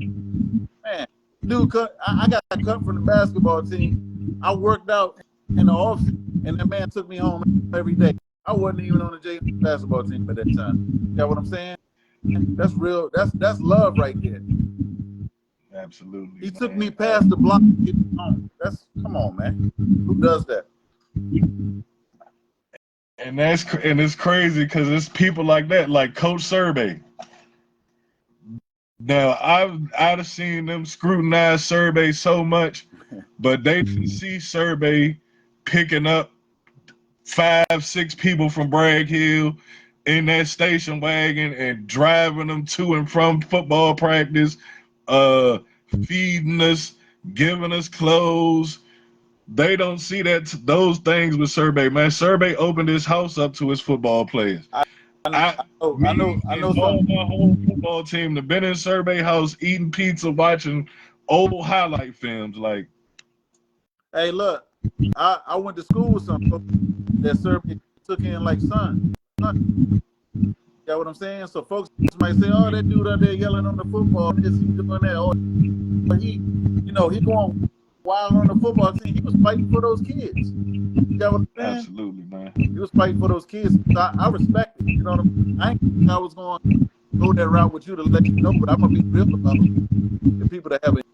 Man, dude, I got cut from the basketball team. I worked out in the office, and that man took me home every day. I wasn't even on the JV basketball team at that time. You got what I'm saying? That's real. That's love right there. Absolutely. He took me past the block to get me home. Come on, man. Who does that? And it's crazy because it's people like that, like Coach Survey. Now I've seen them scrutinize Survey so much, but they didn't see Survey picking up 5-6 people from Bragg Hill in that station wagon and driving them to and from football practice, feeding us, giving us clothes. They don't see those things with Survey, man. Survey opened his house up to his football players. I know. All my whole football team have been in Survey house eating pizza, watching old highlight films. Like, hey, look, I went to school with some folks that Survey took in like son. You got what I'm saying? So folks might say, "Oh, that dude out there yelling on the football, is he doing that?" Or he going wild on the football team. He was fighting for those kids. You got what I'm saying? Absolutely, man. He was fighting for those kids. So I respect it. You know what I mean? I ain't think I was going to go that route with you to let you know, but I'm gonna be real about the people that have it.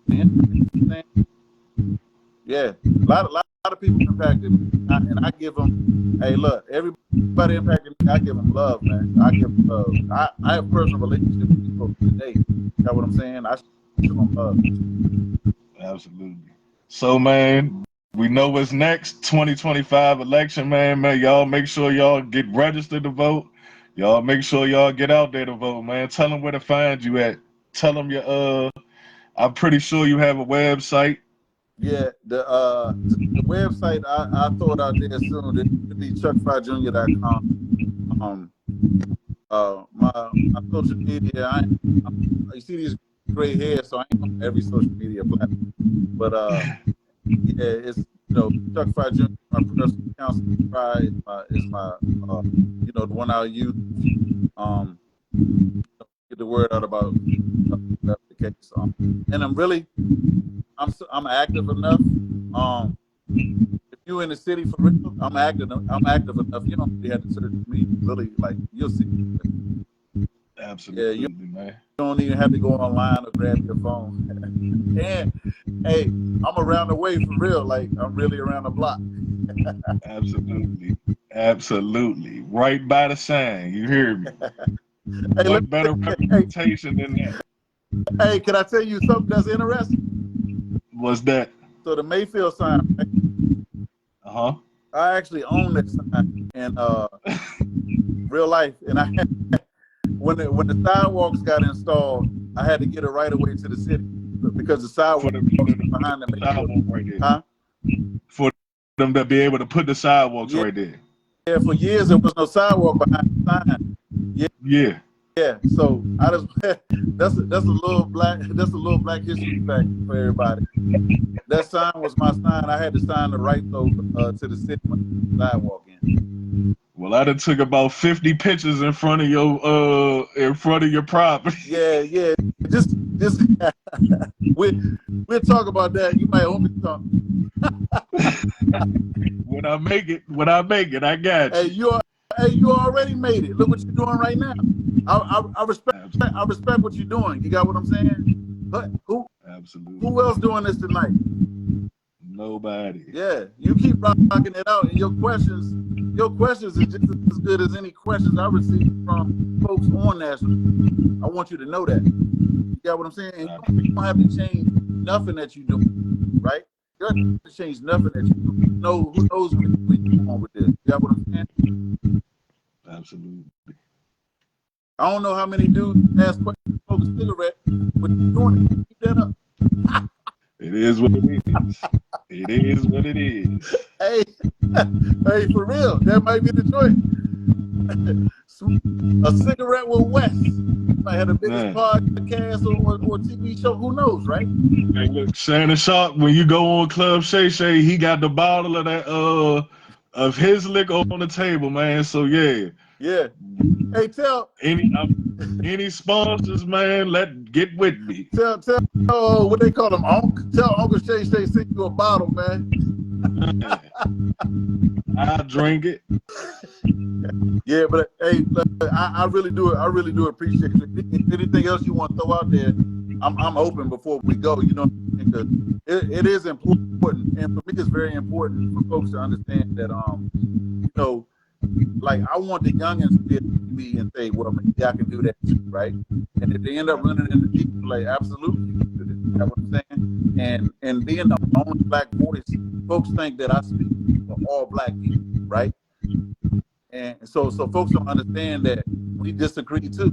Yeah, a lot of people impacted me, and I give them. Hey, look, everybody impacted me. I give them love, man. I give them love. I have personal relationships with people today. You know what I'm saying? I show them love. Absolutely. So, man, we know what's next. 2025 election, man. Y'all make sure y'all get registered to vote. Y'all make sure y'all get out there to vote, man. Tell them where to find you at. Tell them your I'm pretty sure you have a website. Yeah, the website I throw it out there soon. It'll be chuckfryjr.com. My social media. You see these gray hairs, so I ain't on every social media platform. But yeah, it's Chuck Frye Jr. My personal counsel. Frye is my the one I'll use get the word out about the case. And I'm active enough. If you're in the city for real, I'm active enough. You don't really have to search me. Really, like you'll see. Absolutely, man. You don't even have to go online or grab your phone. And hey, I'm around the way for real. Like I'm really around the block. Absolutely. Absolutely. Right by the sign. You hear me? Hey, What better hey, representation than that? hey, can I tell you something that's interesting? Was that? So the Mayfield sign, right? Uh-huh. I actually own that sign in real life, and I when the sidewalks got installed, I had to get it right away to the city because the For sidewalks them, were to put behind the the Mayfield. sidewalk right there. Huh? For them to be able to put the sidewalks Yeah, right there. yeah. For years there was no sidewalk behind the sign. Yeah, Yeah. yeah. So I just that's a little black history fact for everybody. That sign was my sign. I had to sign the rights over to the city when the sidewalk in. Well, I done took about 50 pictures in front of your property. Yeah, yeah. Just we'll talk about that. You might owe me something. When I make it, I got Hey, you. you already made it. Look what you're doing right now. I respect what you're doing. You got what I'm saying? But Absolutely. who else doing this tonight? Nobody. Yeah, you keep rocking it out, and your questions is just as good as any questions I receive from folks on National. I want you to know that. You got what I'm saying? And you don't have to change nothing that you do, right? You don't have to change nothing that you do. Who knows where you're going with this? You got what I'm saying? Absolutely. I don't know how many dudes ask questions, smoke a cigarette, but you're doing it. Keep that up. It is what it is. It is what it is. Hey, hey, for real, that might be the choice. A cigarette with Wes might have the biggest podcast or TV show. Who knows, right? Hey, look, Shannon Sharp, when you go on Club Shay Shay, he got the bottle of that of his liquor on the table, man. So yeah. Yeah. Hey, tell any sponsors, man, get with me. Tell what they call him, Unc. Tell Uncle Shay Shay send you a bottle, man. I'll drink it. Yeah, but hey, I really do appreciate it. Anything else you want to throw out there, I'm open before we go. You know, because it is important, and for me, it's very important for folks to understand that you know, like I want the youngins to be able to be and say, well, maybe I can do that too, right? And if they end up running into deep, like absolutely, you can do this. You know what I'm saying? And being the only black voice, folks think that I speak for all black people, right? And so folks don't understand that we disagree too.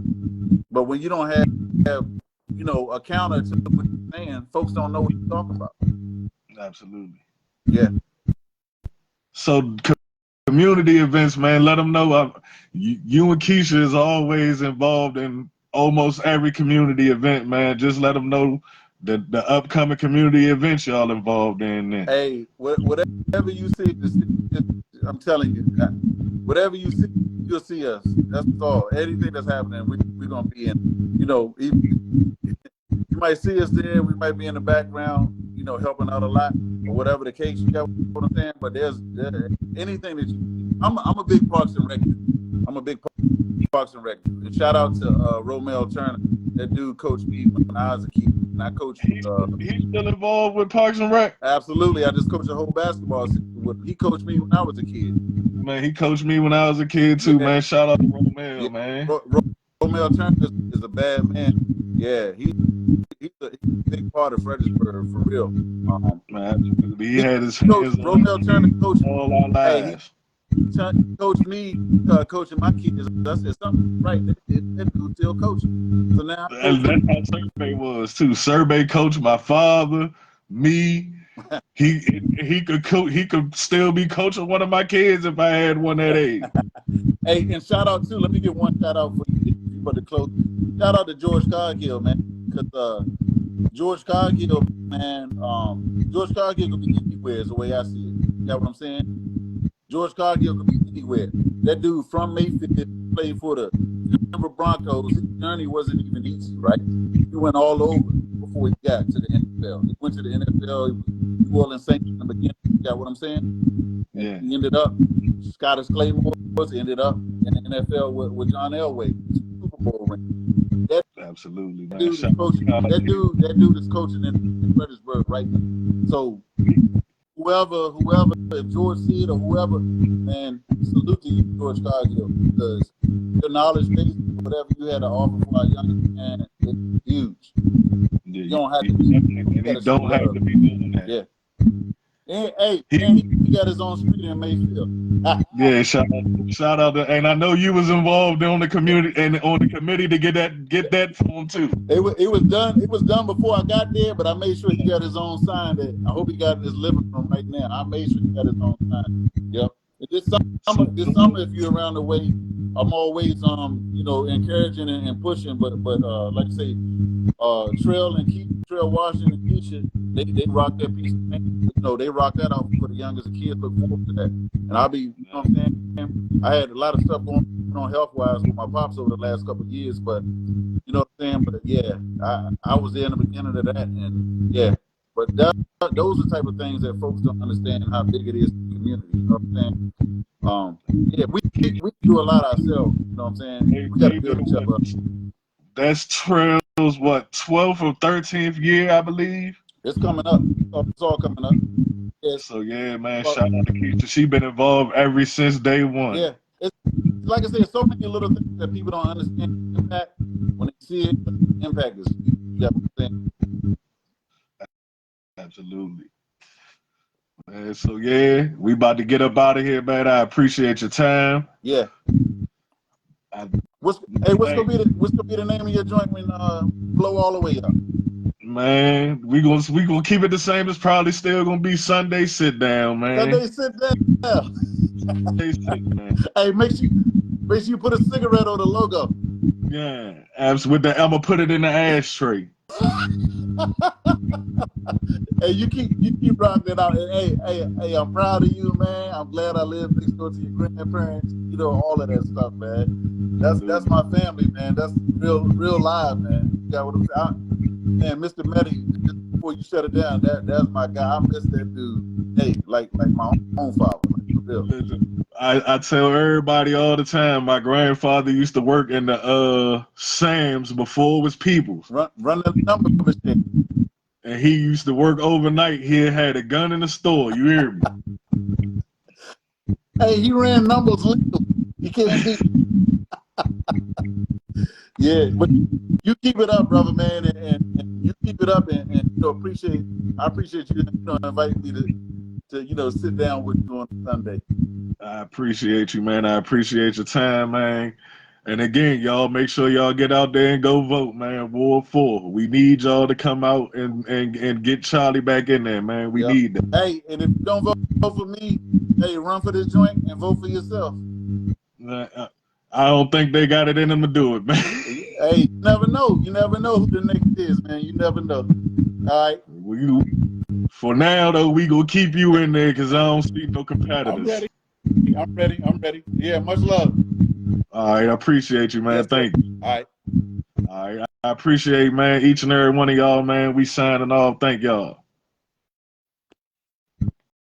But when you don't have a counter to what you're saying, folks don't know what you're talking about. Absolutely. Yeah. So community events, man, let them know. You and Keisha is always involved in almost every community event, man. Just let them know the upcoming community events y'all involved in. Then. Hey, whatever you see, I'm telling you, whatever you see, you'll see us. That's all. Anything that's happening, we're gonna be in. You might see us there. We might be in the background, helping out a lot, or whatever the case. You got what I'm saying? But there's anything that I'm a big Parks and Rec. I'm a big Parks and Rec. And shout out to Romel Turner. That dude coached me when I was a kid. And I coached. He's still involved with Parks and Rec. Absolutely. I just coached a whole basketball season with him. He coached me when I was a kid. Man, he coached me when I was a kid too, man. Shout out to Romel, man. Romel Turner is a bad man. Yeah, he's a big part of Fredericksburg for real. Man, he had his hands Romel Turner coached all our lives. He coached me, coaching my kids. I said something right. That dude still coaching. So now that's how Survey was too. Survey coached my father, me. He could still be coaching one of my kids if I had one that age. Hey, and shout out too. Let me get one shout out for you for the close. Shout out to George Cargill, man, because George Cargill, man, George Cargill could be anywhere. Is the way I see it. You got what I'm saying? George Cargill could be anywhere. That dude from Mayfield played for the Denver Broncos. His journey wasn't even easy, right? He went all over before he got to the NFL. He went to the NFL. He was New Orleans Saints in the beginning. You got what I'm saying? Yeah. He ended up, Scottish Claymore ended up in the NFL with John Elway, Super Bowl ring. Absolutely, man. Dude that dude is coaching in Fredericksburg right now. So whoever, if George see it or whoever, man, salute to you, George Cargill, because your knowledge base, whatever you had to offer for our young man, it's huge. Yeah, You don't have to be. and he don't have to be doing that. Yeah. And, hey, and he got his own street in Mayfield. Yeah, shout out to, and I know you was involved on the community and on the committee to get that for him too. It was done. It was done before I got there, but I made sure he got his own sign. That I hope he got in his living room right now. I made sure he got his own sign. Yep. This summer, if you're around the way, I'm always encouraging and pushing. But like I say, Trail Washington and Keisha, they rock that piece. They rock that out for the youngest kids. Look forward to that. And I'll be, what I'm saying? I had a lot of stuff going on health wise with my pops over the last couple of years, but you know what I'm saying? But yeah, I was there in the beginning of that, and yeah. But those are the type of things that folks don't understand how big it is in the community. You know what I'm saying? Yeah, we do a lot ourselves. You know what I'm saying? We got to build each other up. That's Trail's what 12th or 13th year, I believe. It's coming up. It's all coming up. Yeah. So yeah, man, shout out to Keisha. She been involved ever since day one. Yeah, it's like I said, so many little things that people don't understand the impact when they see it. But the impact is huge. You know what I'm saying? Absolutely. Man, so yeah, we about to get up out of here, man. I appreciate your time. Yeah. What's gonna be the name of your joint when blow all the way up? Man, we gonna keep it the same. It's probably still gonna be Sunday sit down, man. Sunday sit down. Sunday sit down. Hey, make sure you put a cigarette on the logo. Yeah, absolutely. I'm gonna put it in the ashtray. Hey, you keep rocking it out. Hey, I'm proud of you, man. I'm glad I live next door to your grandparents. You know, all of that stuff, man. That's my family, man. That's real live, man. You got what I'm saying? Man, Mr. Meddy, before you shut it down, that's my guy. I miss that dude. Hey, like my own father. Like, for real. I tell everybody all the time, my grandfather used to work in the Sam's before it was People's. Run the number machine. And he used to work overnight. He had a gun in the store. You hear me? Hey, he ran numbers legal. You can't beat. Yeah, but you keep it up, brother, man, and you keep it up, and I appreciate you, inviting me to sit down with you on Sunday. I appreciate you, man. I appreciate your time, man. And again, y'all make sure y'all get out there and go vote, man. Ward 4. We need y'all to come out and get Charlie back in there, man. We need that. Hey, and if you don't vote for me, hey, run for this joint and vote for yourself. I don't think they got it in them to do it, man. Hey, you never know. You never know who the next is, man. You never know. All right. For now, though, we gonna keep you in there because I don't see no competitors. I'm ready. Yeah, much love. All right, I appreciate you, man. Yes, thank you. All right. All right, I appreciate, man, each and every one of y'all, man. We signing off. Thank y'all.